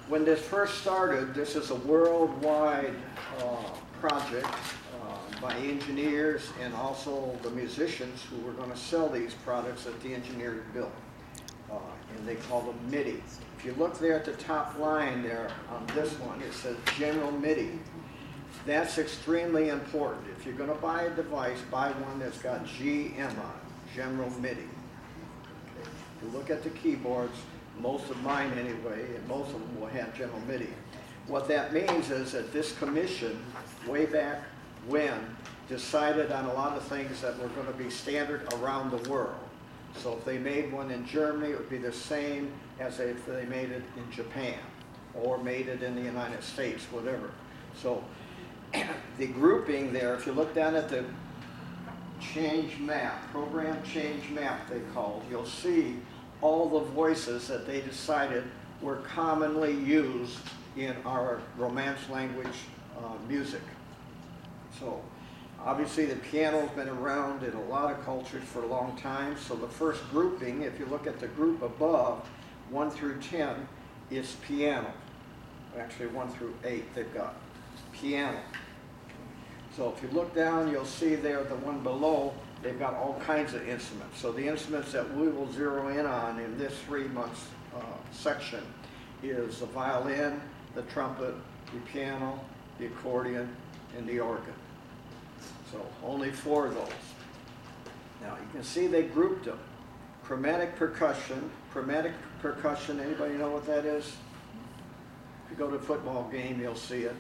When this first started, this is a worldwide project by engineers and also the musicians who were going to sell these products that the engineers built. And they call them MIDI. If you look there at the top line there on this one, it says General MIDI. That's extremely important. If you're going to buy a device, buy one that's got GM on, General MIDI. Okay. If you look at the keyboards, most of mine anyway, and most of them will have General MIDI. What that means is that this commission, way back when, decided on a lot of things that were going to be standard around the world. So if they made one in Germany, it would be the same as if they made it in Japan, or made it in the United States, whatever. So the grouping there, if you look down at the change map, program change map they call it, you'll see all the voices that they decided were commonly used in our Romance language music. So obviously the piano's been around in a lot of cultures for a long time, so the first grouping, if you look at the group above, 1 through 10, is piano. Actually 1 through 8 they've got piano. So if you look down, you'll see there the one below, they've got all kinds of instruments. So the instruments that we will zero in on in this 3-month section is the violin, the trumpet, the piano, the accordion, and the organ. So only 4 of those. Now you can see they grouped them. Chromatic percussion. Chromatic percussion, anybody know what that is? If you go to a football game, you'll see it.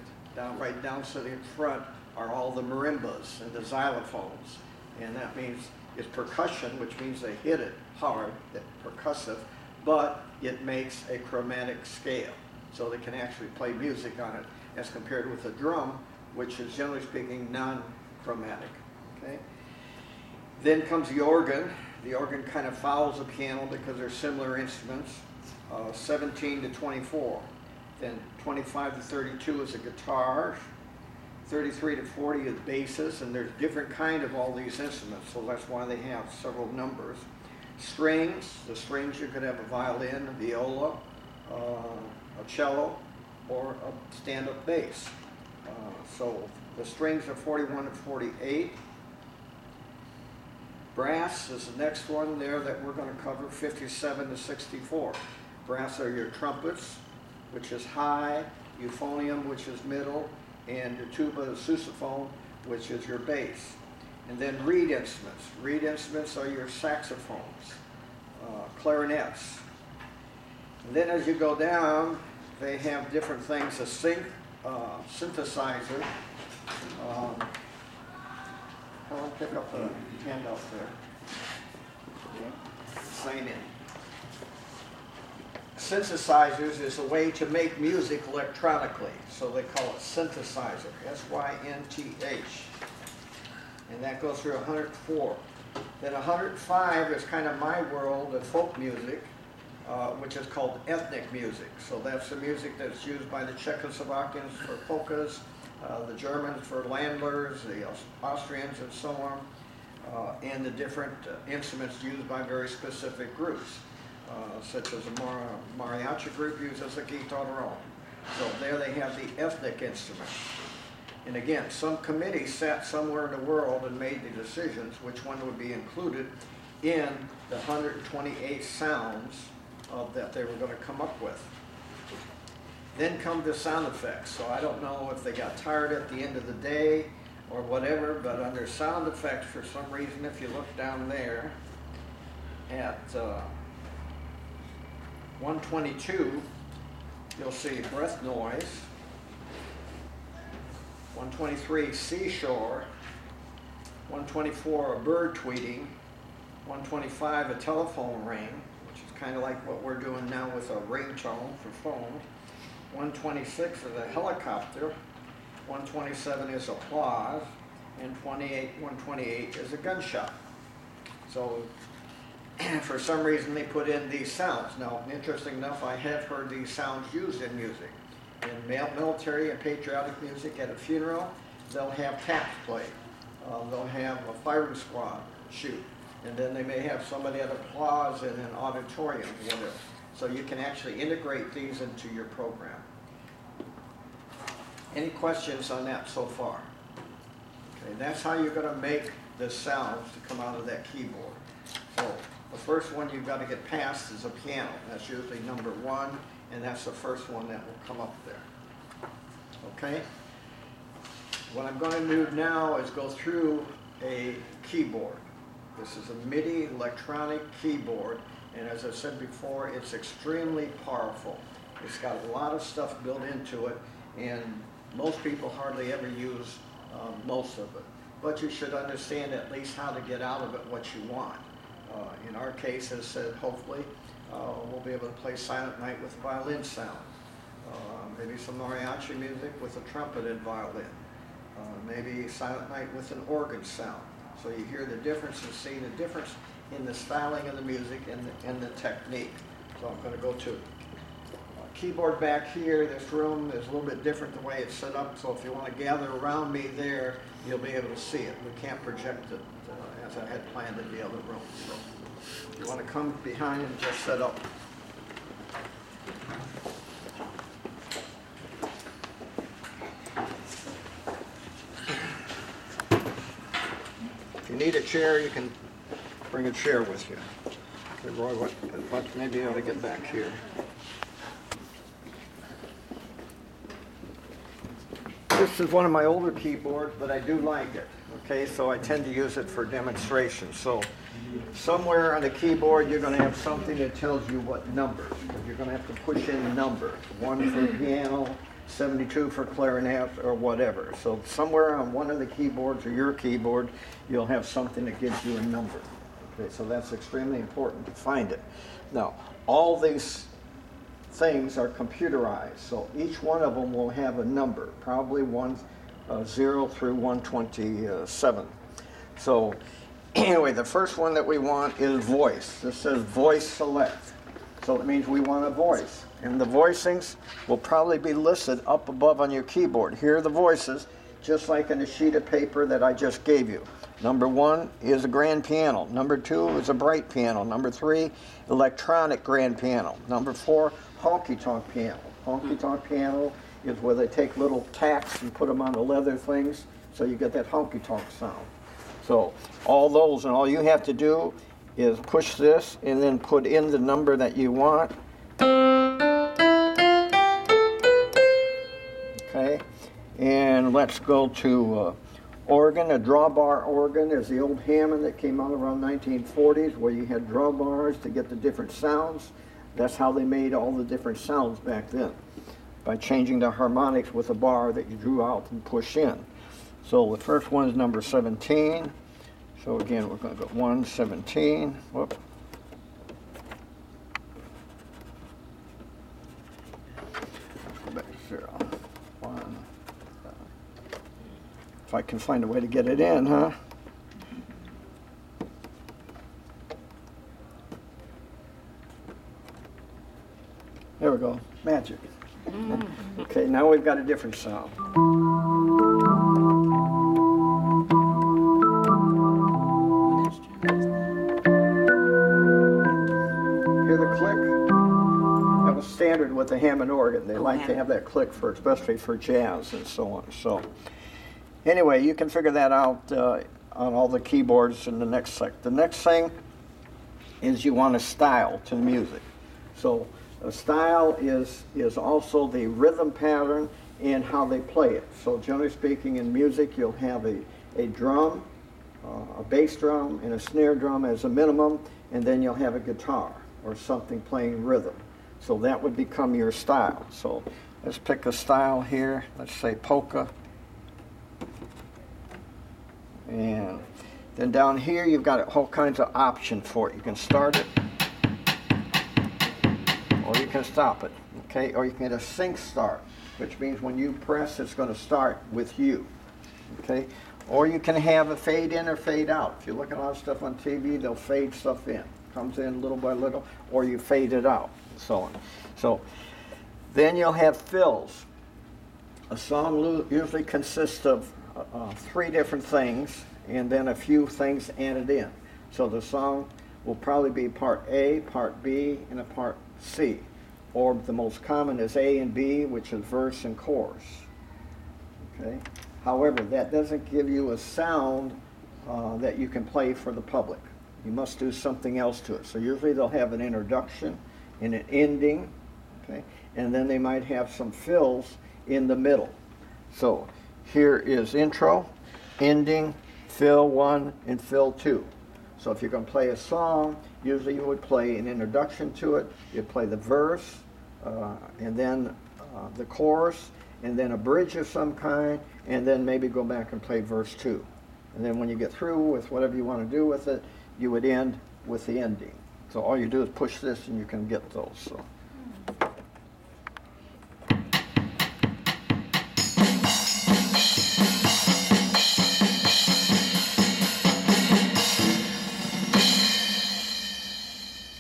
Right down to the front are all the marimbas and the xylophones. And that means it's percussion, which means they hit it hard, that percussive, but it makes a chromatic scale. So they can actually play music on it as compared with a drum, which is generally speaking non-chromatic. Okay? Then comes the organ. The organ kind of follows the piano because they're similar instruments, 17 to 24. Then 25 to 32 is a guitar, 33 to 40 is basses, and there's different kind of all these instruments, so that's why they have several numbers. Strings, the strings you could have a violin, a viola, a cello, or a stand-up bass. So the strings are 41 to 48. Brass is the next one there that we're going to cover, 57 to 64. Brass are your trumpets, which is high, euphonium, which is middle, and your tuba, the sousaphone, which is your bass. And then reed instruments. Reed instruments are your saxophones, clarinets. And then as you go down, they have different things. A synthesizer. I'll pick up the handout there. Okay. Sign in. Synthesizers is a way to make music electronically, so they call it synthesizer, S-Y-N-T-H. And that goes through 104. Then 105 is kind of my world of folk music, which is called ethnic music. So that's the music that's used by the Czechoslovakians for polkas, the Germans for landlers, the Austrians and so on, and the different instruments used by very specific groups. Such as a mariachi group uses a guitarrón. So there they have the ethnic instruments. And again, some committee sat somewhere in the world and made the decisions which one would be included in the 128 sounds that they were going to come up with. Then come the sound effects. So I don't know if they got tired at the end of the day or whatever, but under sound effects, for some reason, if you look down there at 122, you'll see breath noise. 123, seashore. 124, a bird tweeting. 125, a telephone ring, which is kind of like what we're doing now with a ringtone for phone. 126 is a helicopter. 127 is applause. And 128 is a gunshot. So for some reason they put in these sounds. Now, interesting enough, I have heard these sounds used in music. In military and patriotic music at a funeral, they'll have taps played. They'll have a firing squad shoot. And then they may have somebody at applause in an auditorium, whatever. So you can actually integrate these into your program. Any questions on that so far? Okay, that's how you're going to make the sounds to come out of that keyboard. So the first one you've got to get past is a piano. That's usually number 1, and that's the first one that will come up there. Okay? What I'm going to do now is go through a keyboard. This is a MIDI electronic keyboard, and as I said before, it's extremely powerful. It's got a lot of stuff built into it, and most people hardly ever use most of it. But you should understand at least how to get out of it what you want. In our case, as said, hopefully, we'll be able to play Silent Night with violin sound. Maybe some mariachi music with a trumpeted violin. Maybe Silent Night with an organ sound. So you hear the difference and see the difference in the styling of the music and the technique. So I'm going to go to keyboard back here. This room is a little bit different the way it's set up, so if you want to gather around me there, you'll be able to see it. We can't project it as I had planned in the other room. So if you want to come behind and just set up. If you need a chair, you can bring a chair with you. Okay, Roy, maybe I ought to get back here. This is one of my older keyboards, but I do like it. Okay, so I tend to use it for demonstration. So somewhere on the keyboard, you're going to have something that tells you what numbers. You're going to have to push in numbers. 1 for piano, 72 for clarinet, or whatever. So somewhere on one of the keyboards or your keyboard, you'll have something that gives you a number. Okay, so that's extremely important to find it. Now, all these things are computerized, so each one of them will have a number, probably 0 through 127. So anyway, the first one that we want is voice. This says voice select. So it means we want a voice. And the voicings will probably be listed up above on your keyboard. Here are the voices, just like in the sheet of paper that I just gave you. Number 1 is a grand piano. Number 2 is a bright piano. Number 3, electronic grand piano. Number 4, honky-tonk piano. Honky-tonk piano is where they take little tacks and put them on the leather things, so you get that honky-tonk sound. So all those, and all you have to do is push this and then put in the number that you want. Okay, and let's go to organ. A drawbar organ is the old Hammond that came out around 1940s, where you had drawbars to get the different sounds. That's how they made all the different sounds back then, by changing the harmonics with a bar that you drew out and push in. So the first one is number 17. So again, we're going to go 117. Whoop. Back to 0. 1. If I can find a way to get it in, huh? There we go. Magic. Okay, now we've got a different sound. Hear the click? That was standard with the Hammond organ. They like to have that click for, especially for jazz and so on. So anyway, you can figure that out on all the keyboards in the next The next thing is you want a style to the music. So a style is also the rhythm pattern and how they play it. So generally speaking, in music, you'll have a drum, a bass drum, and a snare drum as a minimum, and then you'll have a guitar or something playing rhythm. So that would become your style. So let's pick a style here. Let's say polka. And then down here, you've got all kinds of options for it. You can start it, or you can stop it, okay? Or you can get a sync start, which means when you press, it's going to start with you, okay? Or you can have a fade in or fade out. If you look at a lot of stuff on TV, they'll fade stuff in. Comes in little by little, or you fade it out, and so on. So then you'll have fills. A song usually consists of 3 different things, and then a few things added in. So the song will probably be part A, part B, and a part C. Or the most common is A and B, which is verse and chorus. Okay? However, that doesn't give you a sound that you can play for the public. You must do something else to it. So usually they'll have an introduction and an ending, okay? And then they might have some fills in the middle. So here is intro, ending, fill 1, and fill 2. So if you're going to play a song, usually you would play an introduction to it, you'd play the verse, and then the chorus, and then a bridge of some kind, and then maybe go back and play verse 2. And then when you get through with whatever you want to do with it, you would end with the ending. So all you do is push this and you can get those. So.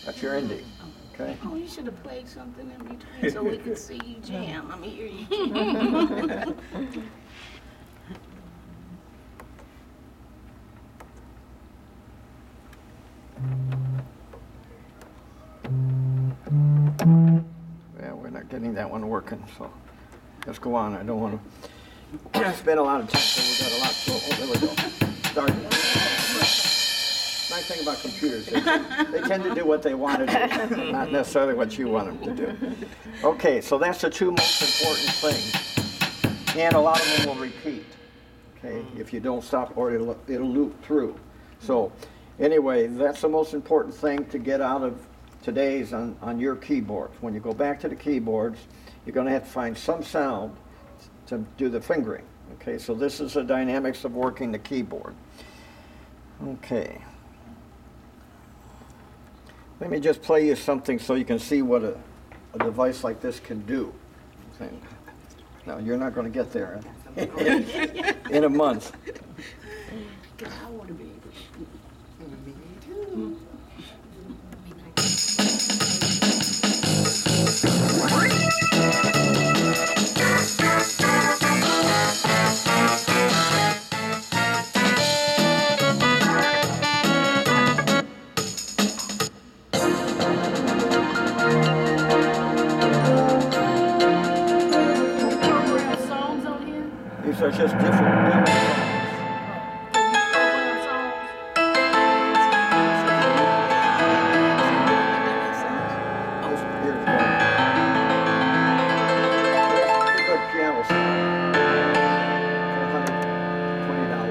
That's your ending. Okay. Oh, you should have played something in between so we could see you jam. I mean, hear you jam. Yeah, we're not getting that one working, so let's go on. I don't want to spend a lot of time, so we got a lot to go. Oh, there we go. Start. Nice thing about computers is they tend to do what they want to do, not necessarily what you want them to do. Okay, so that's the two most important things, and a lot of them will repeat. Okay, if you don't stop, or it'll loop through. So anyway, that's the most important thing to get out of today's on your keyboards. When you go back to the keyboards, you're going to have to find some sound to do the fingering. Okay, so this is the dynamics of working the keyboard. Okay. Let me just play you something so you can see what a device like this can do. Now, you're not going to get there in a month. I want to be able to. These are just different demo songs. Here's one. A good piano song. $120.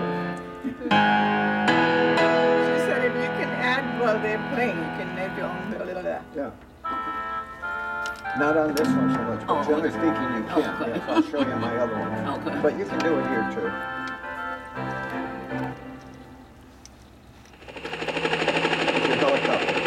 She said if you can add while they're playing, you can make your own. Yeah. Not on this one so much, but generally speaking you can. Okay. Yes, I'll show you my other one. Okay. But you can do it here too. It's your helicopter.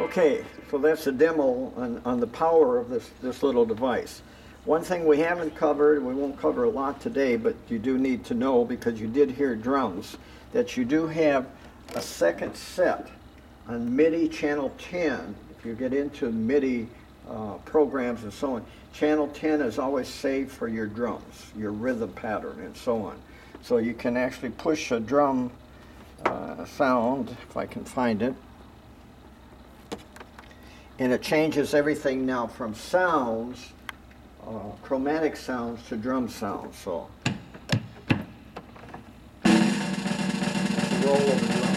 Okay, so that's a demo on the power of this little device. One thing we haven't covered, we won't cover a lot today, but you do need to know, because you did hear drums, that you do have a second set on MIDI channel 10. If you get into MIDI programs and so on, channel 10 is always saved for your drums, your rhythm pattern and so on. So you can actually push a drum sound, if I can find it, and it changes everything now from sounds, chromatic sounds, to drum sounds. So, roll over drum.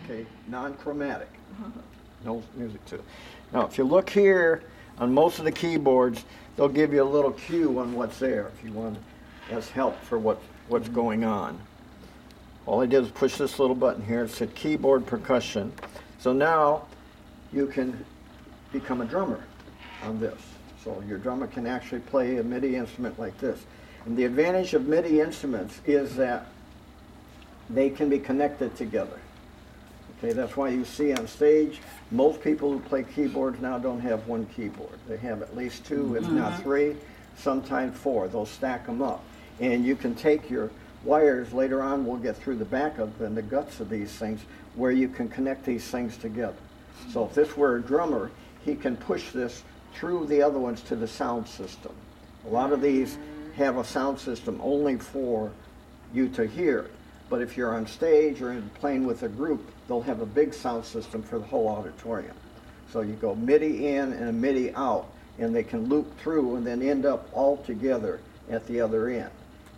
Okay, non-chromatic. No music to it. Now, if you look here on most of the keyboards, they'll give you a little cue on what's there if you want as help for what's going on. All I did was push this little button here. It said keyboard percussion. So now you can become a drummer on this. So your drummer can actually play a MIDI instrument like this. And the advantage of MIDI instruments is that they can be connected together. Okay, that's why you see on stage, most people who play keyboards now don't have one keyboard. They have at least two, if not three. sometimes 4. They'll stack them up. And you can take your wires, later on we'll get through the back of and the guts of these things, where you can connect these things together. So if this were a drummer, he can push this through the other ones to the sound system. A lot of these have a sound system only for you to hear. But if you're on stage or playing with a group, they'll have a big sound system for the whole auditorium. So you go MIDI in and a MIDI out, and they can loop through and then end up all together at the other end.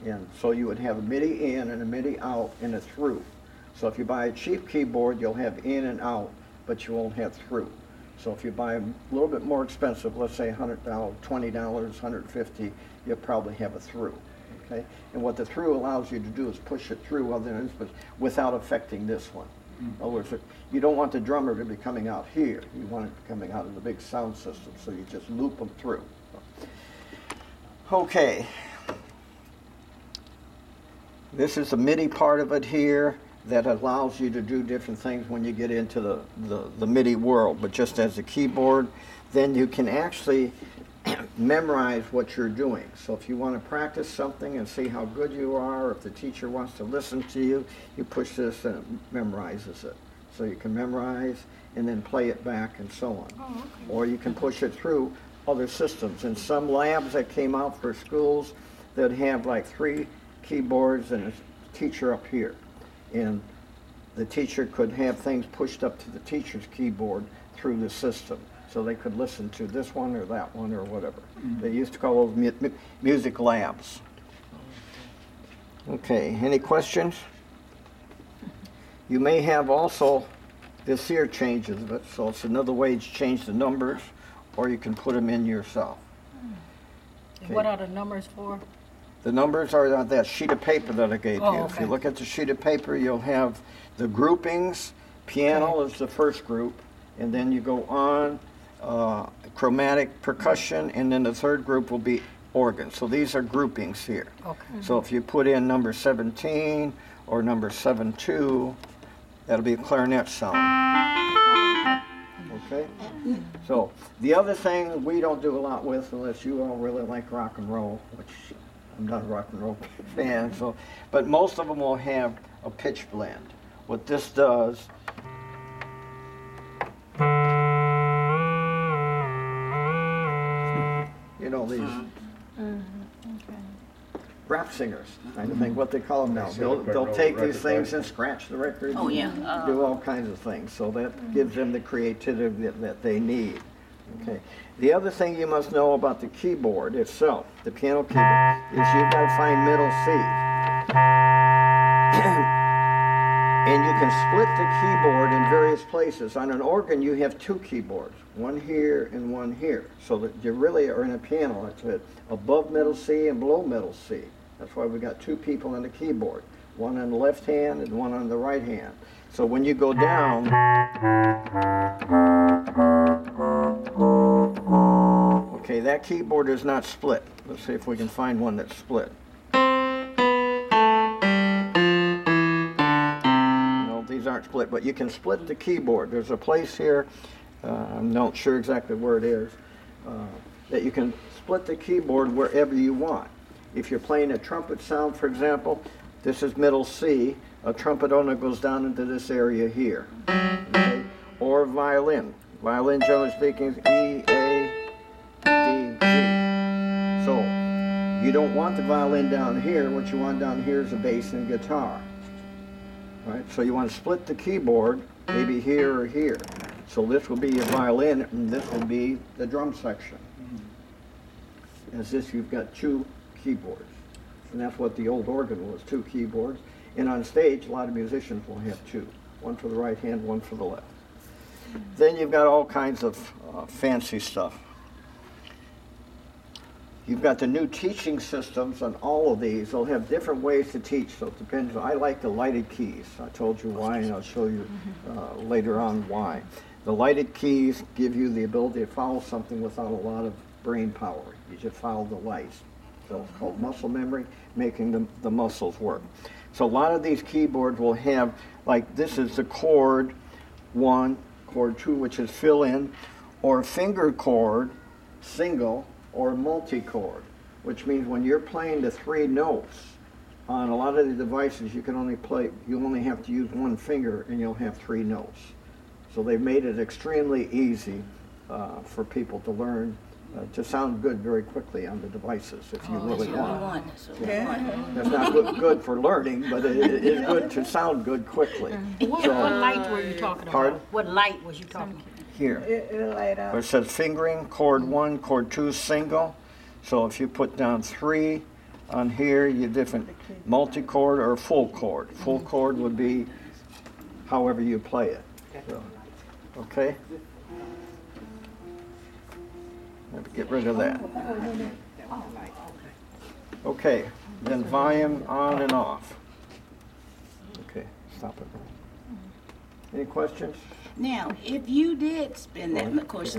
And so you would have a MIDI in and a MIDI out and a through. So if you buy a cheap keyboard, you'll have in and out, but you won't have through. So if you buy a little bit more expensive, let's say $100, $20, $150, you'll probably have a through. Okay? And what the through allows you to do is push it through other instruments without affecting this one. In other words, you don't want the drummer to be coming out here. You want it coming out of the big sound system, so you just loop them through. Okay. This is the MIDI part of it here that allows you to do different things when you get into the MIDI world. But just as a keyboard, then you can actually memorize what you're doing. So if you want to practice something and see how good you are, or if the teacher wants to listen to you, you push this and it memorizes it. So you can memorize and then play it back and so on. Oh, okay. Or you can push it through other systems. In some labs that came out for schools, that have like 3 keyboards and a teacher up here. And the teacher could have things pushed up to the teacher's keyboard through the system. So they could listen to this one or that one or whatever. They used to call those music labs. Okay, any questions? You may have also, this here changes it, so it's another way to change the numbers, or you can put them in yourself. Okay. What are the numbers for? The numbers are on that sheet of paper that I gave you. Okay. If you look at the sheet of paper, you'll have the groupings. Piano is the first group, and then you go on chromatic percussion, and then the third group will be organ. So these are groupings here. Okay. So if you put in number 17 or number 72, that'll be a clarinet sound. Okay? So the other thing we don't do a lot with, unless you all really like rock and roll, which I'm not a rock and roll fan, so, but most of them will have a pitch blend. What this does, you know, these rap singers, I think what they call them now. They'll take these things and scratch the records. Oh, yeah. And do all kinds of things. So that gives them the creativity that they need. Okay. The other thing you must know about the keyboard itself, the piano keyboard, is you've got to find middle C. And you can split the keyboard in various places. On an organ, you have 2 keyboards, one here and one here. So that you really are in a piano. It's above middle C and below middle C. That's why we got 2 people on the keyboard, one on the left hand and one on the right hand. So when you go down, okay, that keyboard is not split. Let's see if we can find one that's split. No, these aren't split, but you can split the keyboard. There's a place here, I'm not sure exactly where it is, that you can split the keyboard wherever you want. If you're playing a trumpet sound, for example, this is middle C. A trumpet only goes down into this area here. Okay? Or violin. Violin, generally speaking, is E, A, D, G. So you don't want the violin down here. What you want down here is a bass and guitar. Right? So you want to split the keyboard, maybe here or here. So this will be your violin, and this will be the drum section. As this, you've got 2 keyboards. And that's what the old organ was, 2 keyboards. And on stage, a lot of musicians will have 2. One for the right hand, one for the left. Then you've got all kinds of fancy stuff. You've got the new teaching systems on all of these. They'll have different ways to teach, so it depends. I like the lighted keys. I told you why, and I'll show you later on why. The lighted keys give you the ability to follow something without a lot of brain power. You just follow the lights. So it's called muscle memory, making the muscles work. So a lot of these keyboards will have, like this is the chord 1, chord 2, which is fill in, or finger chord, single, or multi-chord. which means when you're playing the 3 notes, on a lot of the devices, you only have to use one finger and you'll have 3 notes. So they've made it extremely easy for people to learn to sound good very quickly on the devices if you really want. That's what we want. That's not good for learning, but it is good to sound good quickly. What light were you talking Pardon? about? What light was you talking about? Here, It'll light where up. it says fingering, chord 1, chord 2, single. So if you put down 3 on here, you different multi-chord or full chord. Full chord would be however you play it. So, okay? Let's get rid of that. Okay, then volume on and off. Okay, stop it. Any questions? Now, if you did spend that, of course,